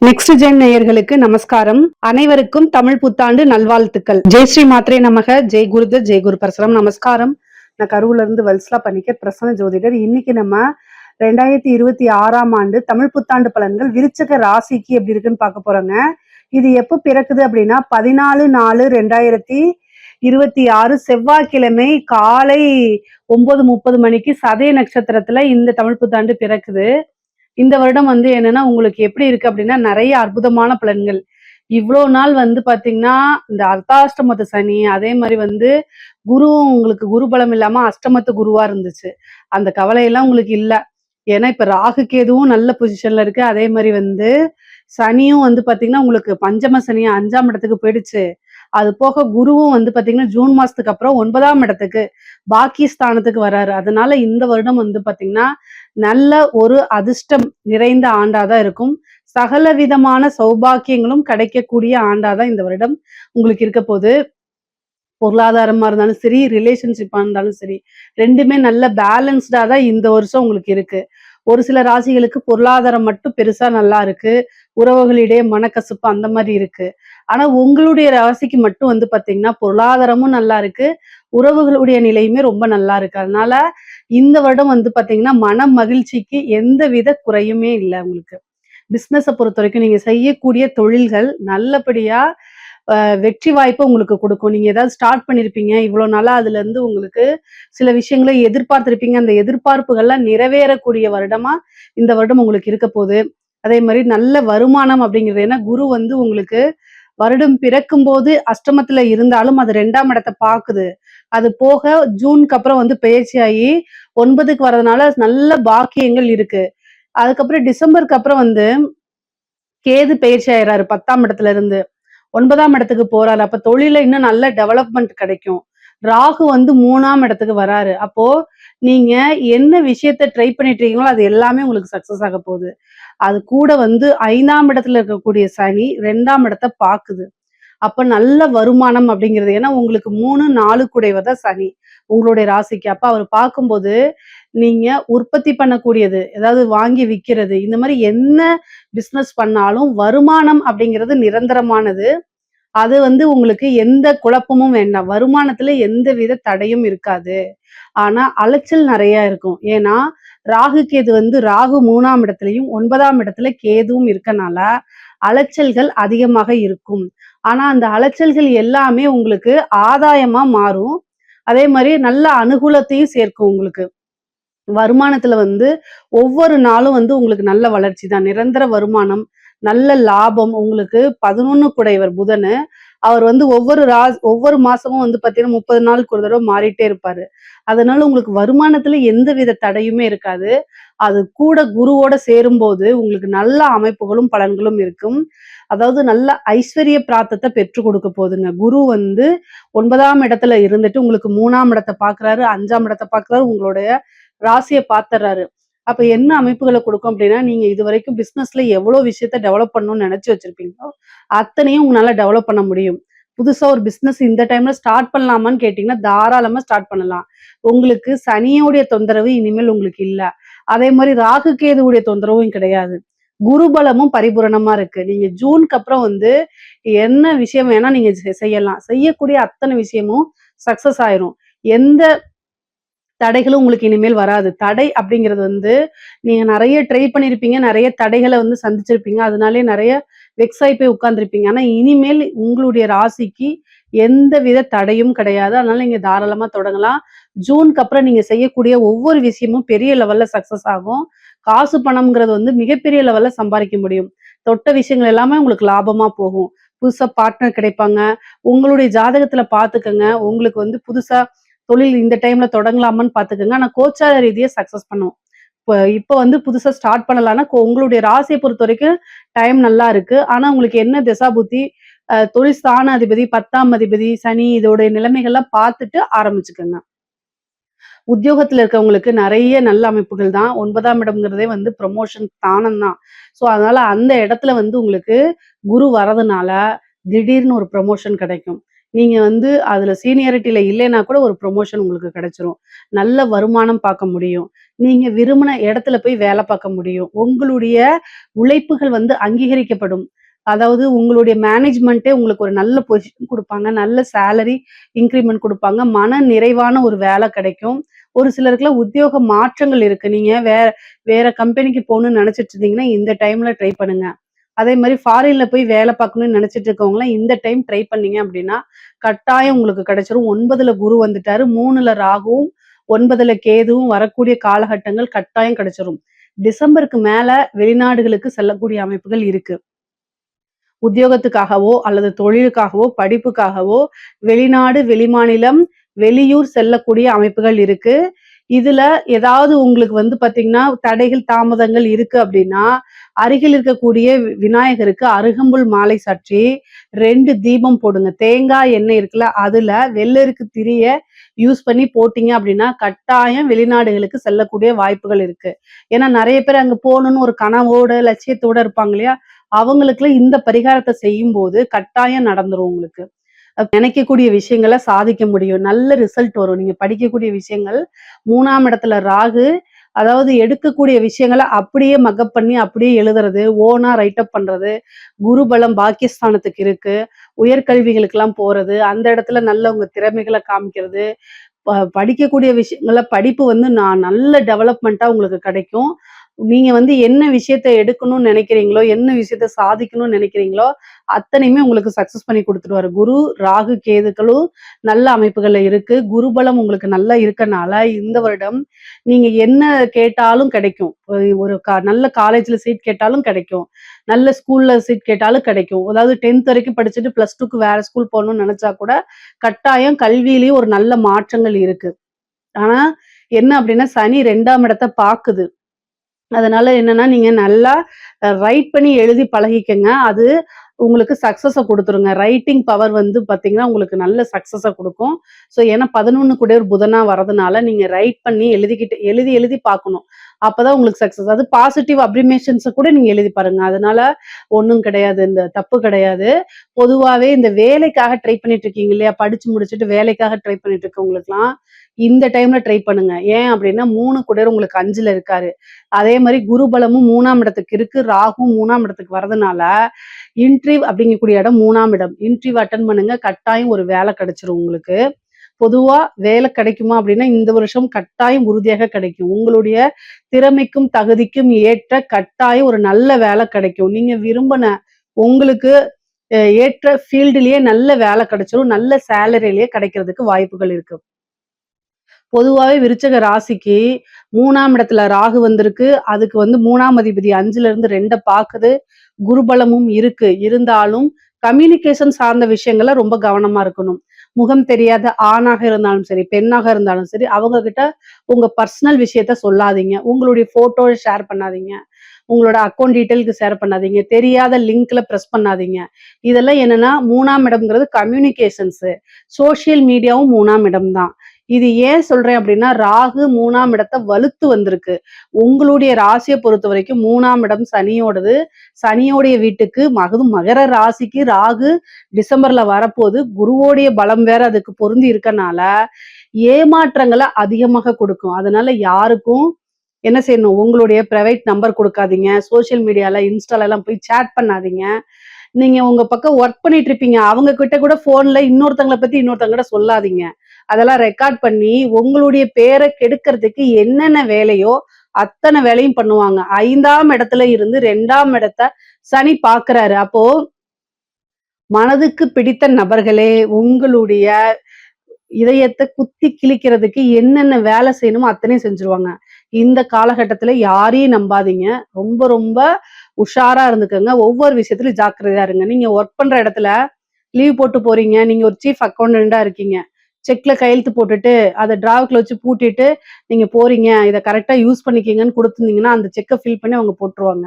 Next gen நேயர்களுக்கு நமஸ்காரம். அனைவருக்கும் தமிழ் புத்தாண்டு நல்வாழ்த்துக்கள். ஜெய் ஸ்ரீ மாத்ரே நமக. ஜெய் குருதத் ஜெய் குரு பரசுரம். நமஸ்காரம். நான் கரூர்ல இருந்து வல்சலா பணிக்கர், பிரசன்ன ஜோதிடர். இன்னைக்கு நம்ம 2026ஆம் ஆண்டு தமிழ் புத்தாண்டு பலன்கள் விருச்சக ராசிக்கு எப்படி இருக்குன்னு பார்க்க போறோங்க. இது எப்போ பிறக்குது அப்படின்னா 14/4/2026 செவ்வாய்க்கிழமை காலை 9:30 மணிக்கு சதய நட்சத்திரத்துல இந்த தமிழ் புத்தாண்டு பிறக்குது. இந்த வருடம் என்னன்னா உங்களுக்கு எப்படி இருக்கு அப்படின்னா நிறைய அற்புதமான பலன்கள். இவ்வளோ நாள் பாத்தீங்கன்னா இந்த அர்த்தாஷ்டமத்து சனி, அதே மாதிரி குருவும் உங்களுக்கு குரு பலம் இல்லாம அஷ்டமத்து குருவா இருந்துச்சு. அந்த கவலையெல்லாம் உங்களுக்கு இல்ல. ஏன்னா இப்ப ராகு கேதுவும் நல்ல பொசிஷன்ல இருக்கு. அதே மாதிரி சனியும் பாத்தீங்கன்னா உங்களுக்கு பஞ்சம சனி 5ஆம் இடத்துக்கு போயிடுச்சு. அது போக குருவும் பாத்தீங்கன்னா ஜூன் மாசத்துக்கு அப்புறம் 9ஆம் இடத்துக்கு பாக்கி ஸ்தானத்துக்கு வர்றாரு. அதனால இந்த வருடம் பாத்தீங்கன்னா நல்ல ஒரு அதிர்ஷ்டம் நிறைந்த ஆண்டாதான் இருக்கும். சகல விதமான சௌபாக்கியங்களும் கிடைக்கக்கூடிய ஆண்டாதான் இந்த வருடம் உங்களுக்கு இருக்க போகுது. பொருளாதாரமா இருந்தாலும் சரி, ரிலேஷன்ஷிப்பா இருந்தாலும் சரி, ரெண்டுமே நல்ல பேலன்ஸ்டா தான் இந்த வருஷம் உங்களுக்கு இருக்கு. ஒரு சில ராசிகளுக்கு பொருளாதாரம் மட்டும் பெருசா நல்லா இருக்கு, உறவுகளிடையே மனக்கசப்பு அந்த மாதிரி இருக்கு. ஆனா உங்களுடைய ராசிக்கு மட்டும் பாத்தீங்கன்னா பொருளாதாரமும் நல்லா இருக்கு, உறவுகளுடைய நிலையுமே ரொம்ப நல்லா இருக்கு. அதனால இந்த வருடம் பாத்தீங்கன்னா மன மகிழ்ச்சிக்கு எந்த வித குறையுமே இல்லை உங்களுக்கு. பிசினஸை பொறுத்த வரைக்கும் நீங்க செய்யக்கூடிய தொழில்கள் நல்லபடியா வெற்றி வாய்ப்பை உங்களுக்கு கொடுக்கும். நீங்க ஏதாவது ஸ்டார்ட் பண்ணிருப்பீங்க, இவ்வளவு நாளா அதுல இருந்து உங்களுக்கு சில விஷயங்களை எதிர்பார்த்திருப்பீங்க. அந்த எதிர்பார்ப்புகள்லாம் நிறைவேறக்கூடிய வருடமா இந்த வருடம் உங்களுக்கு இருக்க போகுது. அதே மாதிரி நல்ல வருமானம் அப்படிங்கிறது, ஏன்னா குரு உங்களுக்கு வருடம் பிறக்கும் போது அஷ்டமத்துல இருந்தாலும் அது 2ஆம் இடத்தை பாக்குது. அது போக ஜூனுக்கு அப்புறம் பயிற்சியாகி 9க்கு வர்றதுனால நல்ல பாக்கியங்கள் இருக்கு. அதுக்கப்புறம் டிசம்பருக்கு அப்புறம் கேது பயிற்சி ஆயிடுறாரு 10ஆம் இடத்துல இருந்து 9ஆம் இடத்துக்கு போறாரு. அப்ப தொழில இன்னும் நல்ல டெவலப்மெண்ட் கிடைக்கும். ராகு 3ஆம் இடத்துக்கு வராரு. அப்போ நீங்க என்ன விஷயத்த ட்ரை பண்ணிட்டு இருக்கீங்களோ அது எல்லாமே உங்களுக்கு சக்சஸ் ஆக போகுது. அது கூட 5ஆம் இடத்துல இருக்கக்கூடிய சனி 2ஆம் இடத்தை பாக்குது. அப்ப நல்ல வருமானம் அப்படிங்கிறது, ஏன்னா உங்களுக்கு 3, 4 கூடையவர் தான் சனி உங்களுடைய ராசிக்கு. அப்ப அவர் பார்க்கும்போது நீங்க உற்பத்தி பண்ணக்கூடியது, ஏதாவது வாங்கி விற்கிறது, இந்த மாதிரி என்ன பிசினஸ் பண்ணாலும் வருமானம் அப்படிங்கிறது நிரந்தரமானது. அது உங்களுக்கு எந்த குழப்பமும் வேண்டாம். வருமானத்துல எந்த வித தடையும் இருக்காது. ஆனா அலைச்சல் நிறைய இருக்கும். ஏன்னா ராகு கேது ராகு 3ஆம் இடத்துலயும் 9ஆம் இடத்துல கேதுவும் இருக்கனால அலைச்சல்கள் அதிகமாக இருக்கும். ஆனா அந்த அலைச்சல்கள் எல்லாமே உங்களுக்கு ஆதாயமா மாறும். அதே மாதிரி நல்ல அனுகூலத்தையும் சேர்க்கும் உங்களுக்கு. வருமானத்துல ஒவ்வொரு நாளும் உங்களுக்கு நல்ல வளர்ச்சி தான். நிரந்தர வருமானம், நல்ல லாபம். உங்களுக்கு 11 குடையவர் புதனு. அவர் ஒவ்வொரு மாசமும் பாத்தீங்கன்னா 30 நாளுக்கு ஒரு தடவை மாறிட்டே இருப்பாரு. அதனால உங்களுக்கு வருமானத்துல எந்த வித தடையுமே இருக்காது. அது கூட குருவோட சேரும்போது உங்களுக்கு நல்ல அமைப்புகளும் பலன்களும் இருக்கும். அதாவது நல்ல ஐஸ்வர்ய பிராப்தத்தை பெற்று கொடுக்க போகுதுங்க. குரு 9ஆம் இடத்துல இருந்துட்டு உங்களுக்கு 3ஆம் இடத்தை பாக்குறாரு, 5ஆம் இடத்தை பாக்குறாரு, உங்களுடைய ராசியை பாத்துறாரு. அப்ப என்ன அமைப்புகளை கொடுக்கும் அப்படின்னா, நீங்க இது வரைக்கும் பிசினஸ்ல எவ்வளவு விஷயத்த டெவலப் பண்ணணும்னு நினைச்சு வச்சிருப்பீங்களோ அத்தனையும் உங்களால டெவலப் பண்ண முடியும். புதுசா ஒரு பிசினஸ் இந்த டைம்ல ஸ்டார்ட் பண்ணலாமான்னு கேட்டீங்கன்னா தாராளமா ஸ்டார்ட் பண்ணலாம். உங்களுக்கு சனியோடைய தொந்தரவு இனிமேல் உங்களுக்கு இல்ல. அதே மாதிரி ராகு கேதுவுடைய தொந்தரவும் கிடையாது. குருபலமும் பரிபூரணமா இருக்கு. நீங்க ஜூனுக்கு அப்புறம் என்ன விஷயம் வேணா நீங்க செய்யலாம். செய்யக்கூடிய அத்தனை விஷயமும் சக்சஸ் ஆயிரும். எந்த தடைகளும் உங்களுக்கு இனிமேல் வராது. தடை அப்படிங்கிறது நீங்க நிறைய ட்ரை பண்ணிருப்பீங்க, நிறைய தடைகளை சந்திச்சிருப்பீங்க. அதனாலே நிறைய வெக்ஸ் ஆகி போய் உட்கார்ந்துருப்பீங்க. ஆனா இனிமேல் உங்களுடைய ராசிக்கு எந்த வித தடையும் கிடையாது. அதனால நீங்க தாராளமா தொடங்கலாம். ஜூனுக்கு அப்புறம் நீங்க செய்யக்கூடிய ஒவ்வொரு விஷயமும் பெரிய லெவல்ல சக்சஸ் ஆகும். காசு பணம்ங்கிறது மிகப்பெரிய லெவல்ல சம்பாதிக்க முடியும். தொட்ட விஷயங்கள் எல்லாமே உங்களுக்கு லாபமா போகும். புதுசா பார்ட்னர் கிடைப்பாங்க. உங்களுடைய ஜாதகத்துல பாத்துக்கங்க. உங்களுக்கு புதுசா தொழில் இந்த டைம்ல தொடங்கலாமான்னு பாத்துக்கோங்க. ஆனா கோச்சார ரீதியா சக்சஸ் பண்ணும். இப்ப புதுசா ஸ்டார்ட் பண்ணலாம்னா உங்களுடைய ராசியை பொறுத்த வரைக்கும் டைம் நல்லா இருக்கு. ஆனா உங்களுக்கு என்ன திசா புத்தி, தொழில் ஸ்தான அதிபதி, 10ஆம் அதிபதி, சனி இதோடைய நிலைமைகள்லாம் பார்த்துட்டு ஆரம்பிச்சுக்கோங்க. உத்தியோகத்துல இருக்கவங்களுக்கு நிறைய நல்ல அமைப்புகள் தான். 9ஆம் இடம்ங்கிறதே ப்ரமோஷன் ஸ்தானம் தான். ஸோ அதனால அந்த இடத்துல உங்களுக்கு குரு வரதுனால திடீர்னு ஒரு ப்ரமோஷன் கிடைக்கும். நீங்க வந்து அதுல சீனியாரிட்டில இல்லைன்னா கூட ஒரு ப்ரொமோஷன் உங்களுக்கு கிடைச்சிரும். நல்ல வருமானம் பார்க்க முடியும். நீங்க விரும்பின இடத்துல போய் வேலை பார்க்க முடியும். உங்களுடைய உழைப்புகள் வந்து அங்கீகரிக்கப்படும். அதாவது உங்களுடைய மேனேஜ்மென்ட்டே உங்களுக்கு ஒரு நல்ல பொசிஷன் குடுப்பாங்க. நல்ல சேலரி இன்கிரிமென்ட் குடுப்பாங்க. மன நிறைவான ஒரு வேலை கிடைக்கும். ஒரு சிலருக்குலாம் உத்தியோக மாற்றங்கள் இருக்கு. நீங்க வேற கம்பெனிக்கு போணும்னு நெனச்சிட்டு இருந்தீங்கன்னா, இந்த டைம்ல ட்ரை பண்ணுங்க. அதே மாரி ஃபாரின்ல போய் வேலை பார்க்கணும்னு நெனச்சிட்டு இருக்கவங்கலாம் இந்த டைம் ட்ரை பண்ணீங்க அப்டின்னா, கட்டாயம் உங்களுக்கு கிடைச்சிரும். 9ல குரு வந்துட்டாரு. 3ல ராகுவும், 9ல கேதுவும் வரக்கூடிய காலகட்டங்கள் கட்டாயம் கிடைச்சிரும். டிசம்பருக்கு மேல வெளிநாடுகளுக்கு செல்லக்கூடிய அமைப்புகள் இருக்கு. உத்தியோகத்துக்காகவோ, அல்லது தொழிலுக்காகவோ, படிப்புக்காகவோ வெளிநாடு, வெளிமாநிலம், வெளியூர் செல்லக்கூடிய அமைப்புகள் இருக்கு. இதுல ஏதாவது உங்களுக்கு வந்து பாத்தீங்கன்னா, தடைகள், தாமதங்கள் இருக்கு அப்டின்னா, அருகில் இருக்கக்கூடிய விநாயகருக்கு அருகம்புல் மாலை சாற்றி 2 தீபம் போடுங்க. தேங்காய் எண்ணெய் இருக்குல்ல, அதுல வெள்ளெருக்கு திரிய யூஸ் பண்ணி போட்டீங்க அப்டின்னா, கட்டாயம் வெளிநாடுகளுக்கு செல்லக்கூடிய வாய்ப்புகள் இருக்கு. ஏன்னா நெறைய பேர் அங்க போணும்னு ஒரு கனவோட, லட்சியத்தோட இருப்பாங்க இல்லையா? அவங்களுக்குலாம் இந்த பரிகாரத்த செய்யும்போது கட்டாயம் நடந்துரும் உங்களுக்கு. நினைக்கக்கூடிய விஷயங்கள சாதிக்க முடியும். நல்ல ரிசல்ட் வரும். நீங்க படிக்கக்கூடிய விஷயங்கள் 3ஆம் இடத்துல ராகு, அதாவது எடுக்கக்கூடிய விஷயங்கள அப்படியே மக்கப் பண்ணி அப்படியே எழுதுறது, ஓனா ரைட் அப் பண்றது, குரு பலம் பாக்கியஸ்தானத்துக்கு இருக்கு. உயர்கல்விகளுக்கெல்லாம் போறது, அந்த இடத்துல நல்ல உங்க திறமைகள காமிக்கிறது, படிக்கக்கூடிய விஷயங்கள படிப்பு வந்து நான் நல்ல டெவலப்மெண்ட்டா உங்களுக்கு கிடைக்கும். நீங்க வந்து என்ன விஷயத்த எடுக்கணும்னு நினைக்கிறீங்களோ, என்ன விஷயத்த சாதிக்கணும்னு நினைக்கிறீங்களோ, அத்தனையுமே உங்களுக்கு சக்சஸ் பண்ணி குடுத்துருவாரு. குரு, ராகு, கேதுக்களும் நல்ல அமைப்புகள்ல இருக்கு. குரு பலம் உங்களுக்கு நல்லா இருக்கனால, இந்த வருடம் நீங்க என்ன கேட்டாலும் கிடைக்கும். ஒரு நல்ல காலேஜ்ல சீட் கேட்டாலும் கிடைக்கும். நல்ல ஸ்கூல்ல சீட் கேட்டாலும் கிடைக்கும். அதாவது 10த் வரைக்கும் படிச்சுட்டு +2க்கு வேற ஸ்கூல் போகணும்னு நெனச்சா கூட, கட்டாயம் கல்வியிலயும் ஒரு நல்ல மாற்றங்கள் இருக்கு. ஆனா, என்ன அப்டின்னா, சனி 2ஆம் இடத்த பாக்குது. அதனால என்னன்னா, நீங்க நல்லா ரைட் பண்ணி எழுதி பழகிக்கங்க. அது உங்களுக்கு சக்சஸ குடுத்துருங்க. ரைட்டிங் பவர் வந்து பார்த்தீங்கன்னா, உங்களுக்கு நல்ல சக்சஸ குடுக்கும். ஏன்னா 11 கூடியவர் புதனா வரதுனால, நீங்க ரைட் பண்ணி எழுதி எழுதி பார்க்கணும். அப்பதான் உங்களுக்கு சக்சஸ். அது பாசிட்டிவ் அப்ரிமேஷன்ஸ கூட நீங்க எழுதி பாருங்க. அதனால ஒண்ணும் கிடையாது. இந்த தப்பு கிடையாது. பொதுவாவே இந்த வேலைக்காக ட்ரை பண்ணிட்டு இருக்கீங்க இல்லையா? படிச்சு முடிச்சுட்டு வேலைக்காக ட்ரை பண்ணிட்டு இருக்கவங்களுக்குலாம், இந்த டைம்ல ட்ரை பண்ணுங்க. ஏன் அப்டின்னா 3 கூடியவர் உங்களுக்கு 5ல இருக்காரு. அதே மாரி குருபலமும் 3ஆம் இடத்துக்கு இருக்கு. ராகுவும் 3ஆம் இடத்துக்கு வரதுனால, அப்படிங்கக்கூடிய இடம் 3ஆம் இடம். இன்டர்வியூ அட்டெண்ட் பண்ணுங்க. கட்டாயம் ஒரு வேலை கிடைச்சிரும் உங்களுக்கு. பொதுவா வேலை கிடைக்குமா அப்படின்னா, இந்த வருஷம் கட்டாயம் உறுதியாக கிடைக்கும். உங்களுடைய திறமைக்கும், தகுதிக்கும் ஏற்ற கட்டாயம் ஒரு நல்ல வேலை கிடைக்கும். நீங்க விரும்பின உங்களுக்கு ஏற்ற ஃபீல்டுலயே நல்ல வேலை கிடைச்சிரும். நல்ல சேலரிலயே கிடைக்கிறதுக்கு வாய்ப்புகள் இருக்கு. பொதுவாவே விருச்சக ராசிக்கு 3ஆம் இடத்துல ராகு வந்திருக்கு. அதுக்கு வந்து 3ஆம் அதிபதி 5ல இருந்து 2 பாக்குது. குருபலமும் இருக்கு. இருந்தாலும் கம்யூனிகேஷன் சார்ந்த விஷயங்கள்ல ரொம்ப கவனமா இருக்கணும். முகம் தெரியாத ஆணாக இருந்தாலும் சரி, பெண்ணாக இருந்தாலும் சரி, அவங்க கிட்ட உங்க பர்சனல் விஷயத்த சொல்லாதீங்க. உங்களுடைய ஃபோட்டோ ஷேர் பண்ணாதீங்க. உங்களோட அக்கவுண்ட் டீட்டெயிலுக்கு ஷேர் பண்ணாதீங்க. தெரியாத லிங்க்ல பிரஸ் பண்ணாதீங்க. இதெல்லாம் என்னன்னா 3ஆம் இடம்ங்கிறது கம்யூனிகேஷன்ஸு. சோசியல் மீடியாவும் 3ஆம் இடம் தான். இது ஏன் சொல்றேன் அப்படின்னா, ராகு 3ஆம் இடத்த வலுத்து வந்திருக்கு. உங்களுடைய ராசிய பொறுத்தவரைக்கும் 3ஆம் இடம் சனியோடது. சனியோடைய வீட்டுக்கு அதுவும் மகர ராசிக்கு ராகு டிசம்பர்ல வரப்போது. குருவோடைய பலம் வேற அதுக்கு பொருந்தி இருக்கனால, ஏமாற்றங்கள அதிகமாக கொடுக்கும். அதனால யாருக்கும் என்ன செய்யணும், உங்களுடைய பிரைவேட் நம்பர் குடுக்காதீங்க. சோசியல் மீடியால, இன்ஸ்டாலலாம் போய் சேட் பண்ணாதீங்க. நீங்க உங்க பக்கம் ஒர்க் பண்ணிட்டு இருப்பீங்க. அவங்க கிட்ட கூட ஃபோன்ல இன்னொருத்தங்கள பத்தி இன்னொருத்தவங்ககிட்ட சொல்லாதீங்க. அதெல்லாம் ரெக்கார்ட் பண்ணி உங்களுடைய பேர கெடுக்கிறதுக்கு என்னென்ன வேலையோ அத்தன வேலையும் பண்ணுவாங்க. 5ஆம் இடத்துல இருந்து 2ஆம் இடத்த சனி பார்க்கிறாரு. அப்போ மனதுக்கு பிடித்த நபர்களே உங்களுடைய இதயத்த குத்தி கிழிக்கிறதுக்கு என்னென்ன வேலை செய்யணுமோ அத்தனையும் செஞ்சுருவாங்க. இந்த காலகட்டத்துல யாரையும் நம்பாதீங்க. ரொம்ப ரொம்ப உஷாரா இருந்துக்கங்க. ஒவ்வொரு விஷயத்திலும் ஜாக்கிரதையா இருங்க. நீங்க ஒர்க் பண்ற இடத்துல லீவ் போட்டு போறீங்க. நீங்க ஒரு சீஃப் அக்கவுண்டன்ட்டா இருக்கீங்க. செக்ல கையெழுத்து போட்டுட்டு, அத டிராவுக்குள்ள வச்சு பூட்டிட்டு, நீங்க போறீங்க. இத கரெக்ட்டா யூஸ் பண்ணிக்கங்கன்னு குடுத்துருந்தீங்கன்னா, அந்த செக்க ஃபில் பண்ணி அவங்க போட்டுருவாங்க.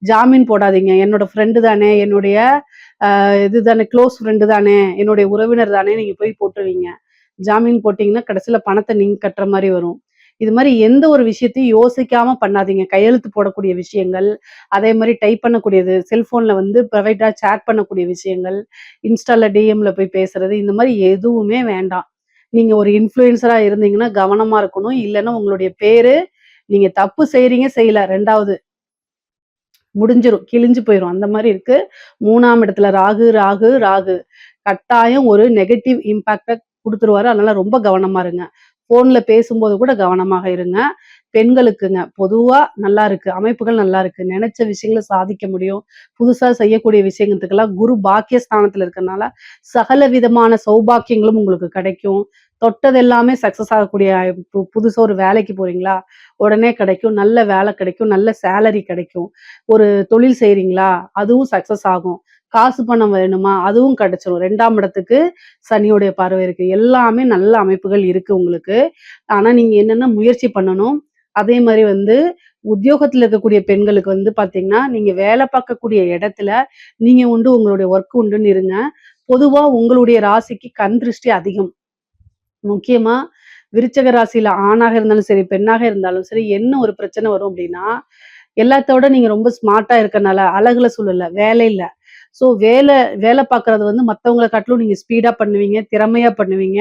ஜாமீன் போடாதீங்க. என்னோட ஃப்ரெண்டு தானே, என்னுடைய இது தானே, க்ளோஸ் ஃப்ரெண்டு தானே, என்னுடைய உறவினர் தானே நீங்க போய் போட்டுருவீங்க. ஜாமீன் போட்டீங்கன்னா, கடைசில பணத்த நீங்க கட்டுற மாரி வரும். இது மாதிரி எந்த ஒரு விஷயத்தையும் யோசிக்காம பண்ணாதீங்க. கையெழுத்து போடக்கூடிய விஷயங்கள், அதே மாரி டைப் பண்ணக்கூடியது, செல்ஃபோன்ல வந்து பிரைவேட்டா சேட் பண்ணக்கூடிய விஷயங்கள், இன்ஸ்டால டிஎம்ல போய் பேசுறது, இந்த மாரி எதுவுமே வேண்டாம். நீங்க ஒரு இன்ஃப்ளூயன்சரா இருந்தீங்கன்னா கவனமா இருக்கணும். இல்லன்னா உங்களுடைய பேரு நீங்க தப்பு செய்றீங்க, செய்யல 2வது முடிஞ்சிரும். கிழிஞ்சு போயிரும். அந்த மாரி இருக்கு. 3ஆம் இடத்துல ராகு, ராகு, ராகு. கட்டாயம் ஒரு நெகட்டிவ் இம்பாக்ட்ட குடுத்துருவாரு. அதனால ரொம்ப கவனமா இருங்க. ஃபோன்ல பேசும்போது கூட கவனமாக இருங்க. பெண்களுக்குங்க, பொதுவா நல்லா இருக்கு. அமைப்புகள் நல்லா இருக்கு. நெனச்ச விஷயங்கள சாதிக்க முடியும். புதுசா செய்யக்கூடிய விஷயத்துக்கெல்லாம் குரு பாக்கியஸ்தானத்துல இருக்கறனால, சகல விதமான சௌபாக்கியங்களும் உங்களுக்கு கிடைக்கும். தொட்டது எல்லாமே சக்சஸ் ஆகக்கூடிய புதுசா ஒரு வேலைக்கு போறீங்களா? உடனே கிடைக்கும். நல்ல வேலை கிடைக்கும். நல்ல சேலரி கிடைக்கும். ஒரு தொழில் செய்றீங்களா? அதுவும் சக்சஸ் ஆகும். காசு பணம் வேணுமா? அதுவும் கிடைச்சிரும். 2ஆம் இடத்துக்கு சனியுடைய பார்வை இருக்கு. எல்லாமே நல்ல அமைப்புகள் இருக்கு உங்களுக்கு. ஆனா நீங்க என்னன்னா முயற்சி பண்ணணும். அதே மாரி வந்து உத்தியோகத்துல இருக்கக்கூடிய பெண்களுக்கு வந்து பார்த்தீங்கன்னா, நீங்க வேலை பார்க்கக்கூடிய இடத்துல நீங்க உண்டு உங்களுடைய ஒர்க் உண்டுன்னு இருங்க. பொதுவா உங்களுடைய ராசிக்கு கண் திருஷ்டி அதிகம். முக்கியமா விருச்சக ராசியில ஆணாக இருந்தாலும் சரி, பெண்ணாக இருந்தாலும் சரி, என்ன ஒரு பிரச்சனை வரும் அப்டின்னா, எல்லாத்தோட நீங்க ரொம்ப ஸ்மார்ட்டா இருக்கனால, அழகுல சொல்லல, வேலையில. ஸோ வேலை பார்க்கறது வந்து மத்தவங்கள காட்டிலும் நீங்க ஸ்பீடா பண்ணுவீங்க, திறமையா பண்ணுவீங்க.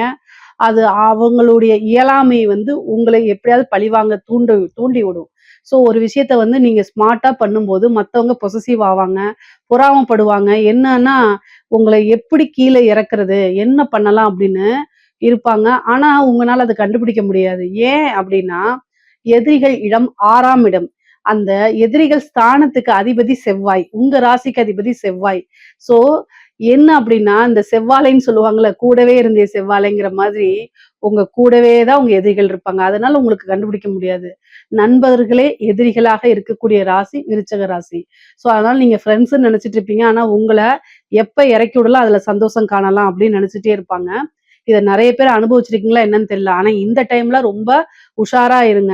அது அவங்களுடைய இயலாமை வந்து உங்களை எப்படியாவது பழிவாங்க தூண்டி விடும். ஸோ ஒரு விஷயத்த வந்து நீங்க ஸ்மார்ட்டா பண்ணும்போது மத்தவங்க பொசசிவ் ஆவாங்க, பொறாமப்படுவாங்க. என்னன்னா, உங்கள எப்படி கீழ இறக்குறது? என்ன பண்ணலாம்? அப்படின்னு இருப்பாங்க. ஆனா, உங்கனால அத கண்டுபிடிக்க முடியாது. ஏன் அப்படின்னா, எதிரிகள் இடம் 6ஆம் இடம். அந்த எதிரிகள் ஸ்தானத்துக்கு அதிபதி செவ்வாய். உங்க ராசிக்கு அதிபதி செவ்வாய். ஸோ என்ன அப்படின்னா, இந்த செவ்வாழைன்னு சொல்லுவாங்கல்ல, கூடவே இருந்தே செவ்வாழைங்கிற மாதிரி, உங்க கூடவே தான் உங்க எதிரிகள் இருப்பாங்க. அதனால உங்களுக்கு கண்டுபிடிக்க முடியாது. நண்பர்களே எதிரிகளாக இருக்கக்கூடிய ராசி விருச்சக ராசி. ஸோ அதனால நீங்க ஃப்ரெண்ட்ஸ்ன்னு நெனச்சுட்டு இருப்பீங்க. ஆனா உங்கள எப்ப இறக்கி விடலாம், அதுல சந்தோஷம் காணலாம் அப்படின்னு நெனச்சுட்டே இருப்பாங்க. இத நெறைய பேர் அனுபவிச்சிருக்கீங்களா என்னன்னு தெரியல. ஆனா இந்த டைம்ல ரொம்ப உஷாரா இருங்க.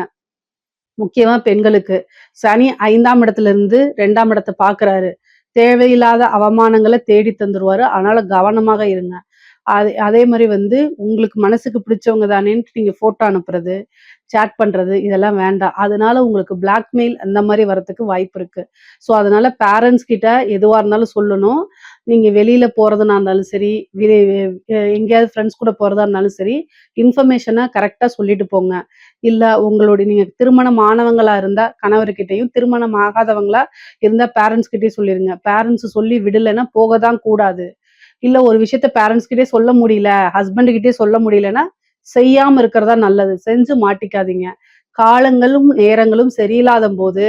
முக்கியமா பெண்களுக்கு. சனி 5ஆம் இடத்துல இருந்து 2ஆம் இடத்த பார்க்குறாரு. தேவையில்லாத அவமானங்கள தேடி தந்துருவாரு. அதனால கவனமாக இருங்க. அதே மாரி வந்து உங்களுக்கு மனசுக்கு பிடிச்சவங்க தானேன்ட்டு நீங்க ஃபோட்டோ அனுப்புறது, சேட் பண்றது இதெல்லாம் வேண்டாம். அதனால உங்களுக்கு பிளாக்மெயில் அந்த மாரி வரதுக்கு வாய்ப்பு இருக்கு. ஸோ அதனால பேரண்ட்ஸ் கிட்ட எதுவா இருந்தாலும் சொல்லணும். நீங்க வெளியில போறதுனா இருந்தாலும் சரி, எங்கேயாவது ஃப்ரெண்ட்ஸ் கூட போறதா இருந்தாலும் சரி, இன்ஃபர்மேஷன கரெக்ட்டா சொல்லிட்டு போங்க. இல்ல உங்களுடைய நீங்க திருமணம் ஆனவங்களா இருந்தா கணவர்கிட்டயும், திருமணம் ஆகாதவங்களா இருந்தா பேரண்ட்ஸ் கிட்டயும் சொல்லிருங்க. பேரண்ட்ஸ் சொல்லி விடலைன்னா போக தான் கூடாது. இல்ல ஒரு விஷயத்த பேரண்ட்ஸ் கிட்டயே சொல்ல முடியல, ஹஸ்பண்ட் கிட்டயே சொல்ல முடியலன்னா, செய்யாம இருக்கிறது தான் நல்லது. செஞ்சு மாட்டிக்காதீங்க. காலங்களும், நேரங்களும் சரியில்லாதம்போது,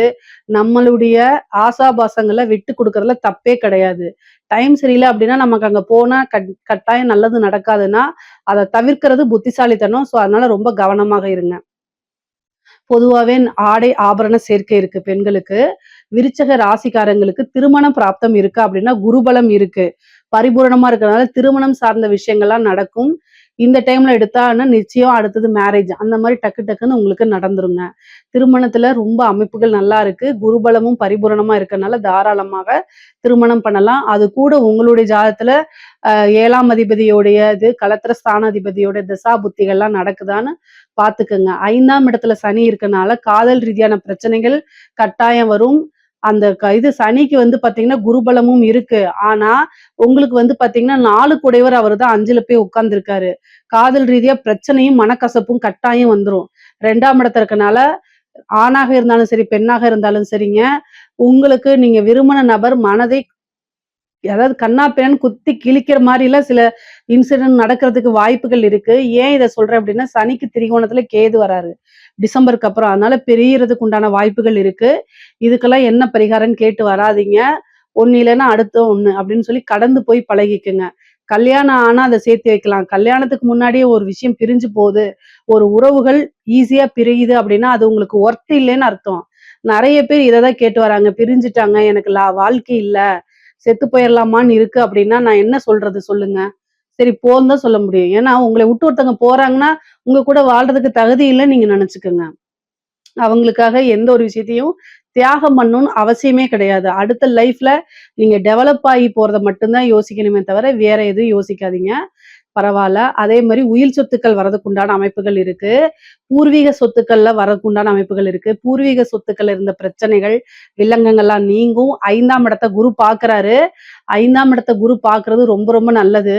நம்மளுடைய ஆசாபாசங்கள விட்டு குடுக்கறதுல தப்பே கிடையாது. டைம் சரியில்ல அப்டின்னா, நமக்கு அங்க போனா கட்டாயம் நல்லது நடக்காதுன்னா, அத தவிர்க்கிறது புத்திசாலித்தனம். ஸோ, அதனால ரொம்ப கவனமாக இருங்க. பொதுவாவே ஆடை ஆபரண சேர்க்கை இருக்கு பெண்களுக்கு. விருச்சக ராசிக்காரங்களுக்கு திருமணம் பிராப்தம் இருக்கா அப்படின்னா, குருபலம் இருக்கு. பரிபூரணமா இருக்கிறனால திருமணம் சார்ந்த விஷயங்கள்லாம் நடக்கும். இந்த டைம்ல எடுத்தான்னா நிச்சயம் அடுத்தது மேரேஜ். அந்த மாரி டக்கு டக்குன்னு உங்களுக்கு நடந்துருங்க. திருமணத்துல ரொம்ப அமைப்புகள் நல்லா இருக்கு. குருபலமும் பரிபூரணமா இருக்கனால தாராளமாக திருமணம் பண்ணலாம். அது கூட உங்களுடைய ஜாதகத்துல 7ஆம் அதிபதியோடைய கலத்திர ஸ்தானாதிபதியோட தசா புத்திகள்லாம் நடக்குதான்னு பார்த்துக்கங்க. 5ஆம் இடத்துல சனி இருக்கனால காதல் ரீதியான பிரச்சனைகள் கட்டாயம் வரும். அந்த இது சனிக்கு வந்து பார்த்தீங்கன்னா, குருபலமும் இருக்கு. ஆனா, உங்களுக்கு வந்து பார்த்தீங்கன்னா, 4 குடைவர் அவரு தான் 5ல போய் உட்கார்ந்திருக்காரு. காதல் ரீதியா பிரச்சனையும், மனக்கசப்பும் கட்டாயம் வந்துரும். 2ஆம் இடத்துல இருக்கனால, ஆணாக இருந்தாலும் சரி, பெண்ணாக இருந்தாலும் சரிங்க, உங்களுக்கு நீங்க விரும்பின நபர் மனதை அதாவது கன்னா பின்னான்னு குத்தி கிழிக்கிற மாரிலாம் சில இன்சிடென்ட் நடக்கிறதுக்கு வாய்ப்புகள் இருக்கு. ஏன் இத சொல்றேன் அப்டின்னா, சனிக்கு திரிகோணத்துல கேது வராரு. டிசம்பருக்கு அப்புறம். அதனால பிரியறதுக்கு உண்டான வாய்ப்புகள் இருக்கு. இதுக்கெல்லாம் என்ன பரிகாரம்ன்னு கேட்டு வராதீங்க. ஒண்ணு இல்லன்னா அடுத்த ஒண்ணு அப்டின்னு சொல்லி கடந்து போய் பழகிக்கங்க. கல்யாணம் ஆனா அத சேர்த்து வைக்கலாம். கல்யாணத்துக்கு முன்னாடியே ஒரு விஷயம் பிரிஞ்சு போது, ஒரு உறவுகள் ஈஸியா பிரியுது அப்டின்னா, அது உங்களுக்கு ஒர்த் இல்லன்னு அர்த்தம். நெறைய பேர் இத தான் கேட்டு வராங்க. பிரிஞ்சுட்டாங்க. எனக்கு வாழ்க்கை இல்ல. செத்து போயிரலாமான்னு இருக்கு அப்படின்னா, நான் என்ன சொல்றது சொல்லுங்க? சரி போன்னு தான் சொல்ல முடியும். ஏன்னா, உங்கள விட்டு ஒருத்தவங்க போறாங்கன்னா, உங்க கூட வாழ்றதுக்கு தகுதி இல்லன்னு நீங்க நெனச்சுக்கங்க. அவங்களுக்காக எந்த ஒரு விஷயத்தையும் தியாகம் பண்ணணும்னு அவசியமே கிடையாது. அடுத்த லைஃப்ல நீங்க டெவலப் ஆகி போறத மட்டும் தான் யோசிக்கணுமே தவிர, வேற எதுவும் யோசிக்காதீங்க. பரவால்ல. அதே மாரி உயில் சொத்துக்கள் வரதுக்கு உண்டான அமைப்புகள் இருக்கு. பூர்வீக சொத்துக்கள்ல வரதுக்கு உண்டான அமைப்புகள் இருக்கு. பூர்வீக சொத்துக்கள்ல இருந்த பிரச்சனைகள், வில்லங்கங்கள்லாம் நீங்கும். 5ஆம் இடத்த குரு பார்க்குறாரு. 5ஆம் இடத்த குரு பார்க்குறது ரொம்ப ரொம்ப நல்லது.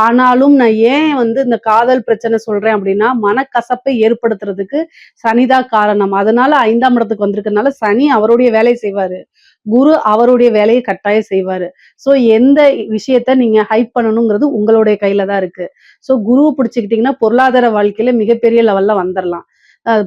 ஆனாலும் நான் ஏன் வந்து இந்த காதல் பிரச்சனை சொல்றேன் அப்டின்னா, மனக்கசப்பை ஏற்படுத்துறதுக்கு சனிதான் காரணம். அதனால 5ஆம் இடத்துக்கு வந்திருக்கிறதுனால சனி அவருடைய வேலைய செய்வாரு. குரு அவருடைய வேலைய கட்டாயம் செய்வாரு. ஸோ எந்த விஷயத்த நீங்க ஹைப் பண்ணணுங்கிறது உங்களுடைய கையில தான் இருக்கு. ஸோ குருவ பிடிச்சுக்கிட்டீங்கன்னா, பொருளாதார வாழ்க்கையில மிகப்பெரிய லெவல்ல வந்துரலாம்.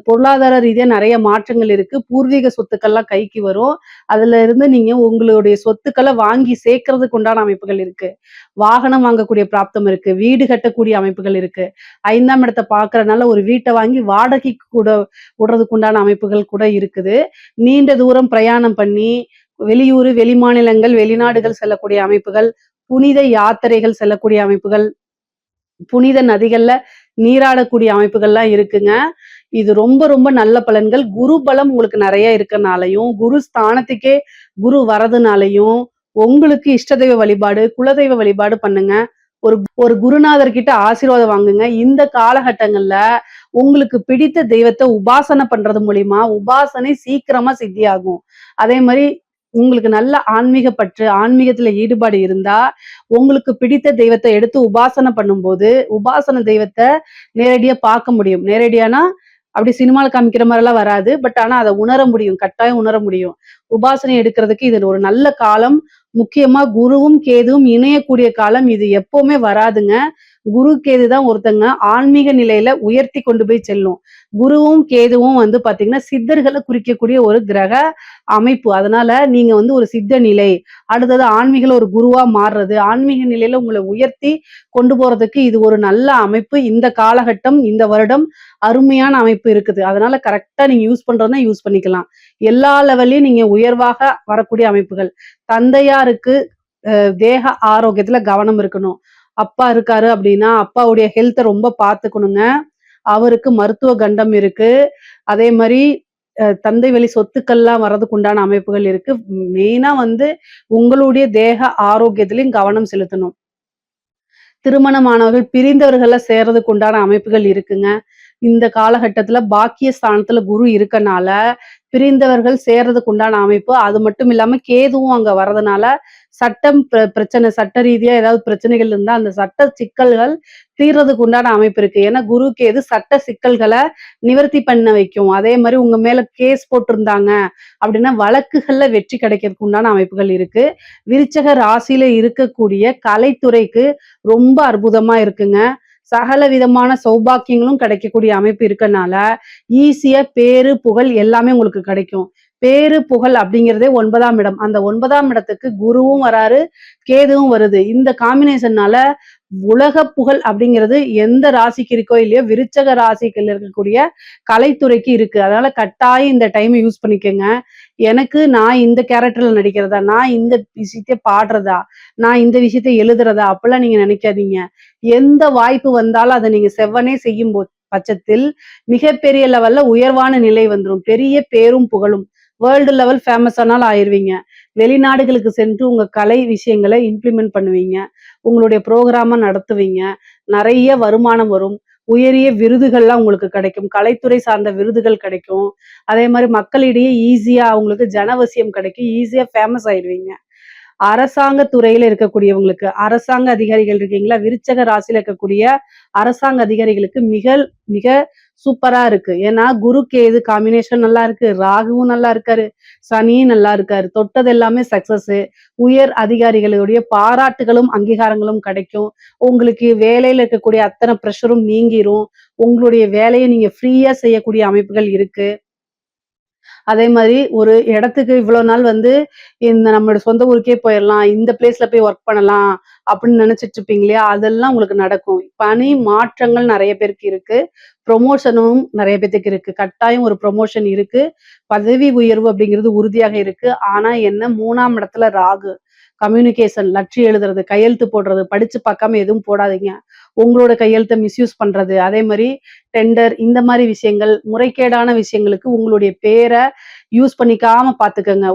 பொருளாதார ரீதியா நெறைய மாற்றங்கள் இருக்கு. பூர்வீக சொத்துக்கள்லாம் கைக்கு வரும். அதுல இருந்து நீங்க உங்களுடைய சொத்துக்கள வாங்கி சேர்க்கறதுக்கு உண்டான அமைப்புகள் இருக்கு. வாகனம் வாங்கக்கூடிய பிராப்தம் இருக்கு. வீடு கட்டக்கூடிய அமைப்புகள் இருக்கு. 5ஆம் இடத்த பார்க்கறனால ஒரு வீட்ட வாங்கி வாடகைக்கு கூட விடுறதுக்கு உண்டான அமைப்புகள் கூட இருக்குது. நீண்ட தூரம் பிரயாணம் பண்ணி வெளியூரு, வெளிமாநிலங்கள், வெளிநாடுகள் செல்லக்கூடிய அமைப்புகள், புனித யாத்திரைகள் செல்லக்கூடிய அமைப்புகள், புனித நதிகள்ல நீராடக்கூடிய அமைப்புகள்லாம் இருக்குங்க. இது ரொம்ப ரொம்ப நல்ல பலன்கள். குரு பலம் உங்களுக்கு நெறைய இருக்கனாலயும், குரு ஸ்தானத்துக்கே குரு வரதுனாலயும், உங்களுக்கு இஷ்ட தெய்வ வழிபாடு, குலதெய்வ வழிபாடு பண்ணுங்க. ஒரு ஒரு குருநாதர் கிட்ட ஆசீர்வாதம் வாங்குங்க. இந்த காலகட்டங்கள்ல உங்களுக்கு பிடித்த தெய்வத்த உபாசனை பண்றது மூலியமா, உபாசனை சீக்கிரமா சித்தியாகும். அதே மாரி உங்களுக்கு நல்ல ஆன்மீக பற்று, ஆன்மீகத்துல ஈடுபாடு இருந்தா, உங்களுக்கு பிடித்த தெய்வத்த எடுத்து உபாசனை பண்ணும்போது, உபாசன தெய்வத்த நேரடியா பார்க்க முடியும். நேரடியானா, அப்படி சினிமால காமிக்கிற மாரிலாம் வராது. பட் ஆனா அத உணர முடியும். கட்டாயம் உணர முடியும். உபாசனை எடுக்கிறதுக்கு இது ஒரு நல்ல காலம். முக்கியமா குருவும், கேதுவும் இணையக்கூடிய காலம். இது எப்பவுமே வராதுங்க. குரு, கேது தான் ஒருத்தங்க ஆன்மீக நிலையில உயர்த்தி கொண்டு போய் செல்லும். குருவும், கேதுவும் வந்து பாத்தீங்கன்னா, சித்தர்கள குறிக்கக்கூடிய ஒரு கிரக அமைப்பு. அதனால நீங்க வந்து ஒரு சித்த நிலை, அடுத்தது ஆன்மீகல ஒரு குருவா மாறுறது, ஆன்மீக நிலையில உங்கள உயர்த்தி கொண்டு போறதுக்கு இது ஒரு நல்ல அமைப்பு. இந்த காலகட்டம், இந்த வருடம் அருமையான அமைப்பு இருக்குது. அதனால கரெக்ட்டா நீங்க யூஸ் பண்றதுன்னா யூஸ் பண்ணிக்கலாம். எல்லா லெவல்லயும் நீங்க உயர்வாக வரக்கூடிய அமைப்புகள். தந்தையாருக்கு தேக ஆரோக்கியத்துல கவனம் இருக்கணும். அப்பா இருக்காரு அப்படின்னா, அப்பாவுடைய ஹெல்த்த ரொம்ப பார்த்துக்கணுங்க. அவருக்கு மருத்துவ கண்டம் இருக்கு. அதே மாரி தந்தை வழி சொத்துக்கள்லாம் வர்றதுக்கு உண்டான அமைப்புகள் இருக்கு. மெயினா வந்து உங்களுடைய தேக ஆரோக்கியத்திலயும் கவனம் செலுத்தணும். திருமணமானவர்கள் பிரிந்தவர்கள்ல சேர்றதுக்கு உண்டான அமைப்புகள் இருக்குங்க. இந்த காலகட்டத்துல பாக்கிய ஸ்தானத்துல குரு இருக்கனால, பிரிந்தவர்கள் சேர்றதுக்கு உண்டான அமைப்பு. அது மட்டும் இல்லாம கேதுவும் அங்க வர்றதுனால, சட்டம் பிரச்சனை சட்ட ரீதியா ஏதாவது பிரச்சனைகள் இருந்தா, அந்த சட்ட சிக்கல்கள் தீர்றதுக்கு உண்டான அமைப்பு இருக்கு. ஏன்னா குரு, கேது சட்ட சிக்கல்கள நிவர்த்தி பண்ண வைக்கும். அதே மாரி உங்க மேல கேஸ் போட்டிருந்தாங்க அப்படின்னா, வழக்குகள்ல வெற்றி கிடைக்கிறதுக்கு உண்டான அமைப்புகள் இருக்கு. விருச்சக ராசியில இருக்கக்கூடிய கலைத்துறைக்கு ரொம்ப அற்புதமா இருக்குங்க. சகல விதமான சௌபாக்கியங்களும் கிடைக்கக்கூடிய அமைப்பு இருக்கனால, ஈஸியா பேரு, புகழ் எல்லாமே உங்களுக்கு கிடைக்கும். பேரு, புகழ் அப்படிங்கிறதே 9ஆம் இடம். அந்த 9ஆம் இடத்துக்கு குருவும் வராரு, கேதுவும் வருது. இந்த காம்பினேஷன்னால உலக புகழ் அப்படிங்கிறது எந்த ராசிக்கு இருக்கோ இல்லையோ, விருச்சக ராசிக்கு இருக்கக்கூடிய கலைத்துறைக்கு இருக்கு. அதனால கட்டாயம் இந்த டைம் யூஸ் பண்ணிக்கங்க. எனக்கு நான் இந்த கேரக்டர்ல நடிக்கிறதா, நான் இந்த விஷயத்த பாடுறதா, நான் இந்த விஷயத்த எழுதுறதா அப்படிலாம் நீங்க நினைக்காதீங்க. எந்த வாய்ப்பு வந்தாலும் அத நீங்க செவ்வனே செய்யும் பட்சத்தில் மிகப்பெரிய லெவல்ல உயர்வான நிலை வந்துரும். பெரிய பேரும் புகழும் வேர்ல்டு லெவல் ஃபேமஸ் ஆனாலும் ஆயிருவீங்க. வெளிநாடுகளுக்கு சென்று உங்க கலை விஷயங்களை இம்ப்ளிமெண்ட் பண்ணுவீங்க. உங்களுடைய ப்ரோகிராம நடத்துவீங்க. நிறைய வருமானம் வரும். உயரிய விருதுகள்லாம் உங்களுக்கு கிடைக்கும். கலைத்துறை சார்ந்த விருதுகள் கிடைக்கும். அதே மாரி மக்களிடையே ஈஸியா உங்களுக்கு ஜனவசியம் கிடைக்கும். ஈஸியா ஃபேமஸ் ஆயிருவீங்க. அரசாங்க துறையில இருக்கக்கூடியவங்களுக்கு, அரசாங்க அதிகாரிகள் இருக்கீங்களா? விருச்சக ராசியில இருக்கக்கூடிய அரசாங்க அதிகாரிகளுக்கு மிக மிக சூப்பரா இருக்கு. ஏன்னா குரு, கேது காம்பினேஷன் நல்லா இருக்கு. ராகுவும் நல்லா இருக்காரு. சனியும் நல்லா இருக்காரு. தொட்டது எல்லாமே சக்சஸ். உயர் அதிகாரிகளுடைய பாராட்டுகளும், அங்கீகாரங்களும் கிடைக்கும். உங்களுக்கு வேலையில இருக்கக்கூடிய அத்தனை பிரஷரும் நீங்கிரும். உங்களுடைய வேலையை நீங்க ஃப்ரீயா செய்யக்கூடிய அமைப்புகள் இருக்கு. அதே மாரி ஒரு இடத்துக்கு இவ்வளோ நாள் வந்து இந்த நம்மளோட சொந்த ஊருக்கே போயிரலாம். இந்த பிளேஸ்ல போய் ஒர்க் பண்ணலாம் அப்படின்னு நினைச்சிட்டு இருப்பீங்க இல்லையா? அதெல்லாம் உங்களுக்கு நடக்கும். பணி மாற்றங்கள் நெறைய பேருக்கு இருக்கு. ப்ரொமோஷனும் நெறைய பேத்துக்கு இருக்கு. கட்டாயம் ஒரு ப்ரொமோஷன் இருக்கு. பதவி உயர்வு அப்படிங்கிறது உறுதியாக இருக்கு. ஆனா என்ன 3ஆம் இடத்துல ராகு. கம்யூனிகேஷன், லெட்டர் எழுதுறது, கையெழுத்து போடுறது, படிச்சு பார்க்காம எதுவும் போடாதீங்க. உங்களோட கையெழுத்த மிஸ்யூஸ் பண்றது, அதே மாரி டெண்டர் இந்த மாரி விஷயங்கள், முறைகேடான விஷயங்களுக்கு உங்களுடைய பேர யூஸ் பண்ணிக்காம பார்த்துக்கங்க.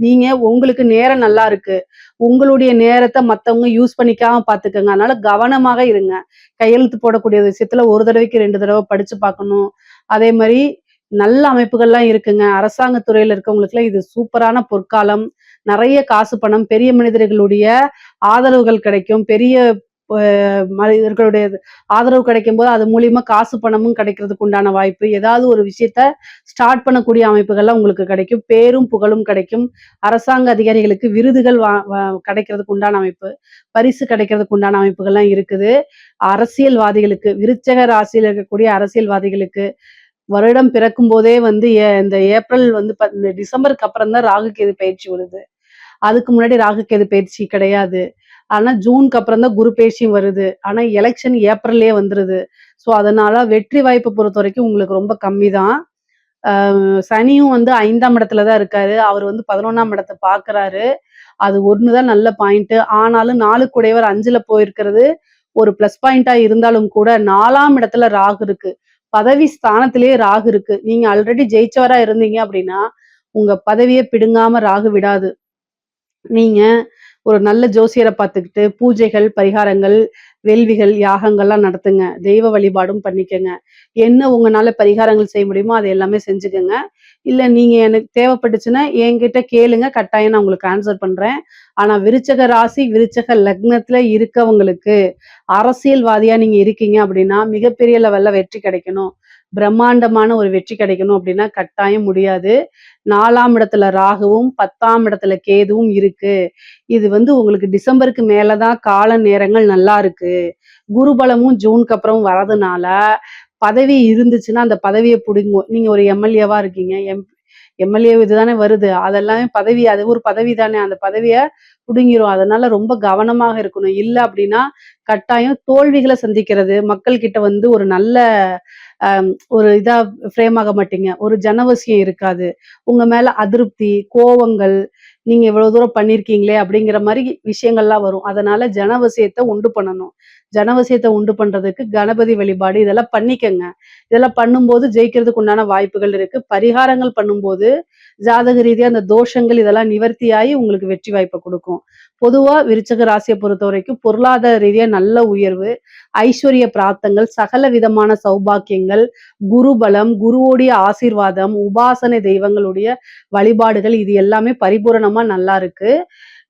நீங்க உங்களுக்கு நேரம் நல்லா இருக்கு. உங்களுடைய நேரத்த மத்தவங்க யூஸ் பண்ணிக்காம பார்த்துக்கங்க. அதனால கவனமாக இருங்க. கையெழுத்து போடக்கூடிய விஷயத்துல ஒரு தடவைக்கு 2 தடவ படிச்சு பார்க்கணும். அதே மாரி நல்ல அமைப்புகள்லாம் இருக்குங்க. அரசாங்க துறையில இருக்கவங்களுக்குலாம் இது சூப்பரான பொற்காலம். நெறைய காசு பணம், பெரிய மனிதர்களுடைய ஆதரவுகள் கிடைக்கும். பெரிய ப மனிதர்களுடைய ஆதரவு கிடைக்கும்போது, அது மூலியமா காசு பணமும் கிடைக்கிறதுக்கு உண்டான வாய்ப்பு. ஏதாவது ஒரு விஷயத்த ஸ்டார்ட் பண்ணக்கூடிய அமைப்புகள்லாம் உங்களுக்கு கிடைக்கும். பேரும் புகழும் கிடைக்கும். அரசாங்க அதிகாரிகளுக்கு விருதுகள் வா வ கிடைக்கிறதுக்கு உண்டான அமைப்பு. பரிசு கிடைக்கிறதுக்கு உண்டான அமைப்புகள்லாம் இருக்குது. அரசியல்வாதிகளுக்கு, விருச்சக ராசியில இருக்கக்கூடிய அரசியல்வாதிகளுக்கு வருடம் பிறக்கும் போதே வந்து இந்த ஏப்ரல் வந்து இந்த டிசம்பருக்கு அப்புறம் தான் ராகு கேது பயிற்சி வருது. அதுக்கு முன்னாடி ராகு கேது பயிற்சி கிடையாது. ஆனா ஜூனுக்கு அப்புறம் தான் குரு பயிற்சியும் வருது. ஆனா எலக்ஷன் ஏப்ரல்லயே வந்துருது. ஸோ அதனால வெற்றி வாய்ப்ப பொறுத்தவரைக்கும் உங்களுக்கு ரொம்ப கம்மி தான். சனியும் வந்து 5ஆம் இடத்துல தான் இருக்காரு. அவர் வந்து 11ஆம் இடத்த பார்க்குறாரு. அது ஒண்ணு தான் நல்ல பாயிண்ட். ஆனாலும் 4 கூடையவர் 5ல போயிருக்கிறது ஒரு பிளஸ் பாயிண்டா இருந்தாலும் கூட 4ஆம் இடத்துல ராகு இருக்கு. பதவி ஸ்தானத்திலேயே ராகு இருக்கு. நீங்க ஆல்ரெடி ஜெயிச்சவரா இருந்தீங்க அப்படின்னா, உங்க பதவிய பிடுங்காம ராகு விடாது. நீங்க ஒரு நல்ல ஜோசியர பார்த்துக்கிட்டு பூஜைகள், பரிகாரங்கள், வேள்விகள், யாகங்கள்லாம் நடத்துங்க. தெய்வ வழிபாடும் பண்ணிக்கங்க. என்ன உங்கனால பரிகாரங்கள் செய்ய முடியுமோ அது எல்லாமே செஞ்சுக்கங்க. இல்ல நீங்க எனக்கு தேவைப்பட்டுச்சுன்னா என்கிட்ட கேளுங்க. கட்டாயம் நான் உங்களுக்கு ஆன்சர் பண்றேன். ஆனா விருச்சக ராசி, விருச்சக லக்னத்துல இருக்கவங்களுக்கு அரசியல்வாதியா நீங்க இருக்கீங்க அப்படின்னா, மிகப்பெரிய லெவல்ல வெற்றி கிடைக்கணும். பிரம்மாண்டமான ஒரு வெற்றி கிடைக்கணும் அப்படின்னா கட்டாயம் முடியாது. 4ஆம் இடத்துல ராகுவும், 10ஆம் இடத்துல கேதுவும் இருக்கு. இது வந்து உங்களுக்கு டிசம்பருக்கு மேல தான் கால நேரங்கள் நல்லா இருக்கு. குருபலமும் ஜூனுக்கு அப்புறம் வரதுனால, பதவி இருந்துச்சுன்னா அந்த பதவிய புடுங்கும். நீங்க ஒரு எம்எல்ஏவா இருக்கீங்க. எம்எல்ஏ இதுதானே வருது. அதெல்லாமே பதவி அது ஒரு பதவி தானே. அந்த பதவிய புடுங்கிரும். அதனால ரொம்ப கவனமாக இருக்கணும். இல்ல அப்படின்னா, கட்டாயம் தோல்விகள சந்திக்கிறது. மக்கள் கிட்ட வந்து ஒரு நல்ல ஒரு இதா ஃப்ரேம் ஆக மாட்டீங்க. ஒரு ஜனவசியம் இருக்காது. உங்க மேல அதிருப்தி, கோவங்கள், நீங்க இவ்வளவு தூரம் பண்ணியிருக்கீங்களே அப்படிங்கிற மாரி விஷயங்கள்லாம் வரும். அதனால ஜனவசியத்த உண்டு பண்ணணும். ஜனவசியத்த உண்டு பண்றதுக்கு கணபதி வழிபாடு இதெல்லாம் பண்ணிக்கங்க. இதெல்லாம் பண்ணும்போது ஜெயிக்கிறதுக்கு உண்டான வாய்ப்புகள் இருக்கு. பரிகாரங்கள் பண்ணும்போது ஜாதக ரீதியா அந்த தோஷங்கள் இதெல்லாம் நிவர்த்தியாயி உங்களுக்கு வெற்றி வாய்ப்ப குடுக்கும். பொதுவா விருச்சக ராசிய பொறுத்தவரைக்கும் பொருளாதார ரீதியா நல்ல உயர்வு, ஐஸ்வர்ய பிராப்தங்கள், சகல விதமான சௌபாக்கியங்கள், குருபலம், குருவோடைய ஆசீர்வாதம், உபாசனை தெய்வங்களுடைய வழிபாடுகள் இது எல்லாமே பரிபூரணமா நல்லா இருக்கு.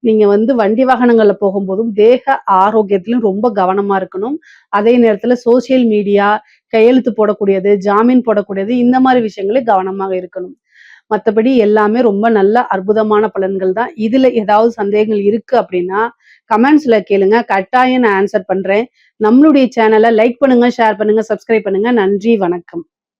நீங்க வந்து வண்டி வாகனங்கள்ல போகும்போதும் தேக ஆரோக்கியத்திலும் ரொம்ப கவனமா இருக்கணும். அதே நேரத்துல சோசியல் மீடியா, கையெழுத்து போடக்கூடியது, ஜாமீன் போடக்கூடியது இந்த மாதிரி விஷயங்களே கவனமாக இருக்கணும். மத்தபடி எல்லாமே ரொம்ப நல்ல அற்புதமான பலன்கள் தான். இதுல ஏதாவது சந்தேகங்கள் இருக்கு அப்படின்னா கமெண்ட்ஸ்ல கேளுங்க. கட்டாயம் நான் ஆன்சர் பண்றேன். நம்மளுடைய சேனலை லைக் பண்ணுங்க, ஷேர் பண்ணுங்க, சப்ஸ்கிரைப் பண்ணுங்க. நன்றி, வணக்கம்.